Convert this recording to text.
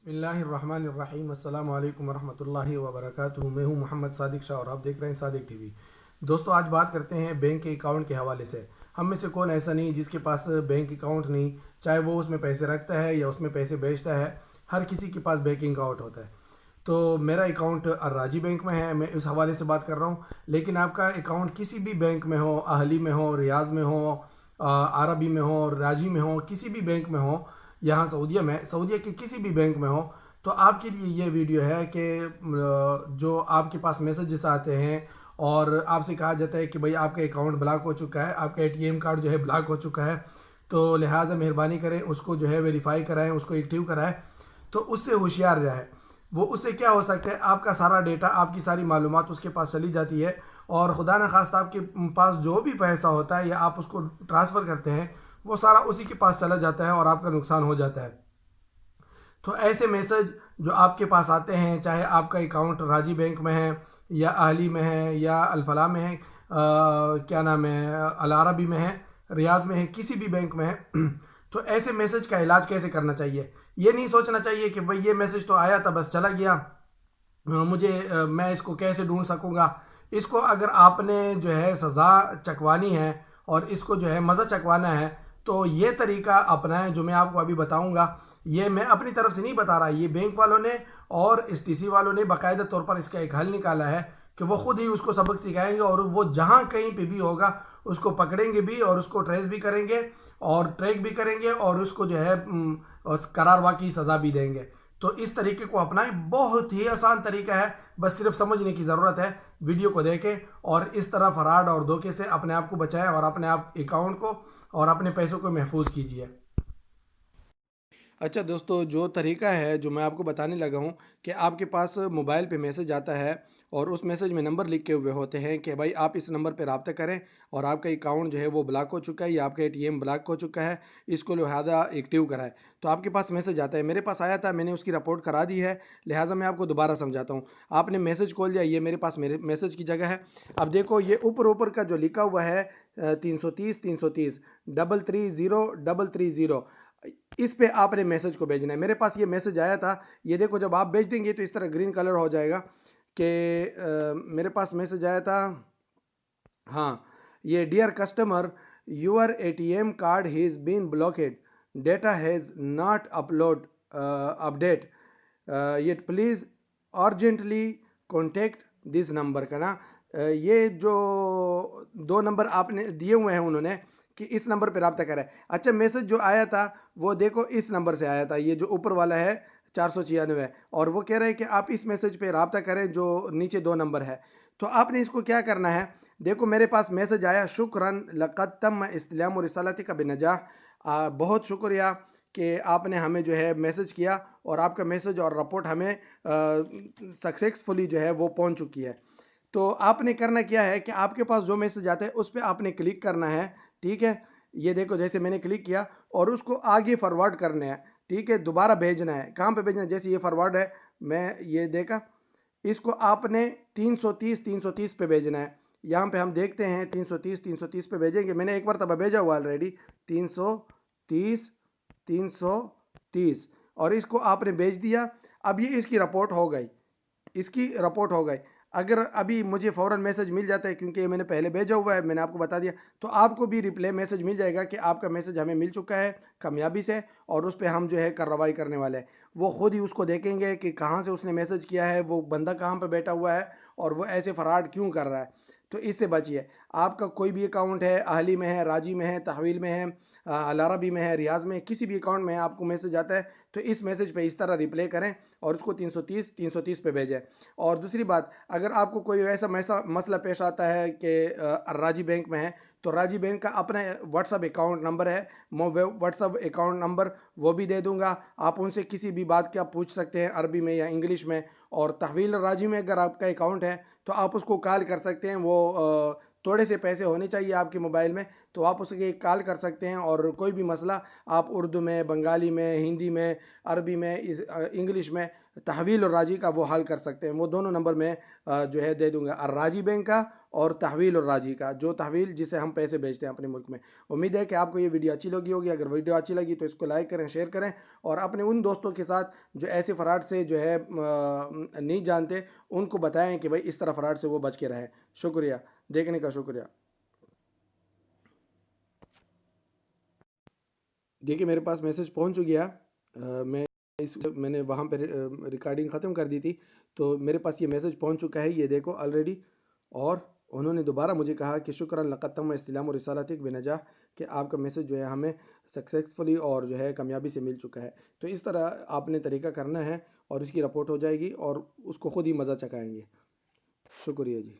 बिस्मिल्लाहिर्रहमानिर्रहीम अस्सलाम वालेकुम वरहमतुल्लाहि वबरकातुहू। मैं हूं मोहम्मद सादिक शाह और आप देख रहे हैं सादिक टीवी। दोस्तों, आज बात करते हैं बैंक के अकाउंट के हवाले से। हम में से कौन ऐसा नहीं जिसके पास बैंक अकाउंट नहीं, चाहे वो उसमें पैसे रखता है या उसमें पैसे बेचता है। हर किसी के पास बैंक अकाउंट होता है। तो मेरा अकाउंट अर्राजी बैंक में है, मैं इस हवाले से बात कर रहा हूँ। लेकिन आपका अकाउंट किसी भी बैंक में हो, अहली में हो, रियाज में हो, अरबी में हो, राजी में हो, किसी भी बैंक में हो, यहाँ सऊदीया के किसी भी बैंक में हो, तो आपके लिए ये वीडियो है कि जो आपके पास मैसेजेस आते हैं और आपसे कहा जाता है कि भाई आपका अकाउंट ब्लॉक हो चुका है, आपका एटीएम कार्ड जो है ब्लॉक हो चुका है, तो लिहाजा मेहरबानी करें उसको जो है वेरीफाई कराएं, उसको एक्टिव कराएं। तो उससे होशियार रहे। वो उससे क्या हो सकता है, आपका सारा डेटा, आपकी सारी मालूमात उसके पास चली जाती है और खुदा न खास्ता आपके पास जो भी पैसा होता है या आप उसको ट्रांसफ़र करते हैं वो सारा उसी के पास चला जाता है और आपका नुकसान हो जाता है। तो ऐसे मैसेज जो आपके पास आते हैं, चाहे आपका अकाउंट राजी बैंक में है या अहली में है या अलफला में है, क्या नाम है, अल अरबी में है, रियाज में है, किसी भी बैंक में है, तो ऐसे मैसेज का इलाज कैसे करना चाहिए। ये नहीं सोचना चाहिए कि भाई ये मैसेज तो आया था बस चला गया, मैं इसको कैसे ढूंढ सकूंगा। इसको अगर आपने जो है सज़ा चकवानी है और इसको जो है मज़ा चकवाना है, तो ये तरीका अपनाएं जो मैं आपको अभी बताऊंगा। ये मैं अपनी तरफ से नहीं बता रहा, ये बैंक वालों ने और एसटीसी वालों ने बाकायदा तौर पर इसका एक हल निकाला है कि वो खुद ही उसको सबक सिखाएंगे और वो जहाँ कहीं पे भी होगा उसको पकड़ेंगे भी और उसको ट्रेस भी करेंगे और ट्रैक भी करेंगे और उसको जो है करार वाकई सज़ा भी देंगे। तो इस तरीके को अपनाएं, बहुत ही आसान तरीका है, बस सिर्फ समझने की ज़रूरत है। वीडियो को देखें और इस तरह फराड और धोखे से अपने आप को बचाएं और अपने आप अकाउंट को और अपने पैसों को महफूज कीजिए। अच्छा दोस्तों, जो तरीका है जो मैं आपको बताने लगा हूँ कि आपके पास मोबाइल पे मैसेज आता है और उस मैसेज में नंबर लिखे हुए होते हैं कि भाई आप इस नंबर पे रब्ता करें और आपका अकाउंट जो है वो ब्लॉक हो चुका है या आपका एटीएम ब्लॉक हो चुका है, इसको लिहाजा एक्टिव कराएं। तो आपके पास मैसेज आता है, मेरे पास आया था, मैंने उसकी रिपोर्ट करा दी है, लिहाजा मैं आपको दोबारा समझाता हूँ। आपने मैसेज खोल दिया, ये मेरे पास मेरे मैसेज की जगह है। अब देखो ये ऊपर ऊपर का जो लिखा हुआ है 330 330 इस पे आपने मैसेज को भेजना है। मेरे पास ये मैसेज आया था, ये देखो जब आप भेज देंगे तो इस तरह ग्रीन कलर हो जाएगा कि मेरे पास मैसेज आया था। हाँ, ये dear customer, your ATM card has been blocked, data has not upload update yet, please urgently contact this number का ना। ये जो दो नंबर आपने दिए हुए हैं उन्होंने कि इस नंबर पे रब्ता करें। अच्छा, मैसेज जो आया था वो देखो इस नंबर से आया था, ये जो ऊपर वाला है 496, और वो कह रहे हैं कि आप इस मैसेज पे रब्ता करें जो नीचे दो नंबर है। तो आपने इसको क्या करना है, देखो मेरे पास मैसेज आया, शुक्रन लक़द तम इस्तिलाम रिसालती का बिनजाह, बहुत शुक्रिया कि आपने हमें जो है मैसेज किया और आपका मैसेज और रिपोर्ट हमें सक्सेसफुली जो है वो पहुंच चुकी है। तो आपने करना क्या है कि आपके पास जो मैसेज आता है उस पर आपने क्लिक करना है। ठीक है, ये देखो जैसे मैंने क्लिक किया और उसको आगे फॉरवर्ड करना है। ठीक है, दोबारा भेजना है। कहाँ पे भेजना है, जैसे ये फॉरवर्ड है, मैं ये देखा, इसको आपने 330 पे भेजना है। यहाँ पे हम देखते हैं 330 पे भेजेंगे, मैंने एक बार तब भेजा हुआ ऑलरेडी 330 330, और इसको आपने भेज दिया। अब ये इसकी रिपोर्ट हो गई, इसकी रिपोर्ट हो गई। अगर अभी मुझे फ़ौरन मैसेज मिल जाता है, क्योंकि ये मैंने पहले भेजा हुआ है, मैंने आपको बता दिया, तो आपको भी रिप्लाई मैसेज मिल जाएगा कि आपका मैसेज हमें मिल चुका है कामयाबी से, और उस पर हम जो है कार्रवाई करने वाले हैं। वो खुद ही उसको देखेंगे कि कहाँ से उसने मैसेज किया है, वो बंदा कहाँ पर बैठा हुआ है और वो ऐसे फराड क्यों कर रहा है। तो इससे बचिए। आपका कोई भी अकाउंट है, अहली में है, राजी में है, तहवील में है, अल अरबी में है, रियाज में है, किसी भी अकाउंट में आपको मैसेज आता है तो इस मैसेज पे इस तरह रिप्लाई करें और उसको 330 पे भेजें। और दूसरी बात, अगर आपको कोई ऐसा मसला पेश आता है कि राजी बैंक में है, तो राजी बैंक का अपना व्हाट्सअप अकाउंट नंबर है, मैं व्हाट्सअप अकाउंट नंबर वो भी दे दूंगा। आप उनसे किसी भी बात का पूछ सकते हैं, अरबी में या इंग्लिश में। और तहवील राजी में अगर आपका अकाउंट है तो आप उसको कॉल कर सकते हैं। वो थोड़े से पैसे होने चाहिए आपके मोबाइल में, तो आप उसके कॉल कर सकते हैं और कोई भी मसला आप उर्दू में, बंगाली में, हिंदी में, अरबी में, इंग्लिश में, तहवील और राजी का वो हल कर सकते हैं। वो दोनों नंबर में जो है दे दूंगा, और राजी बैंक का اور تحویل اور راجی کا، جو تحویل جسے ہم پیسے بھیجتے ہیں اپنے ملک میں۔ امید ہے کہ آپ کو یہ ویڈیو اچھی لگی ہوگی، اگر ویڈیو اچھی لگی تو اس کو لائک کریں، شیئر کریں، اور اپنے ان دوستوں کے ساتھ جو ایسے فراڈ سے جو ہے نہیں جانتے، ان کو بتائیں کہ بھائی اس طرح فراڈ سے وہ بچ کے رہیں۔ شکریہ، دیکھنے کا شکریہ۔ دیکھیے میرے پاس میسج پہنچ گیا، میں نے وہاں پہ ریکارڈنگ ختم کر دی تھی، تو میرے پاس یہ میسج پہنچ چکا ہے، یہ دیکھو آلریڈی۔ اور انہوں نے دوبارہ مجھے کہا کہ شکراً لقد تم استلام و رسالتک بنجاح، کہ آپ کا میسج جو ہے ہمیں سکسیسفلی اور جو ہے کامیابی سے مل چکا ہے۔ تو اس طرح آپ نے طریقہ کرنا ہے، اور اس کی رپورٹ ہو جائے گی، اور اس کو خود ہی مزہ چکھائیں گے۔ شکریہ جی۔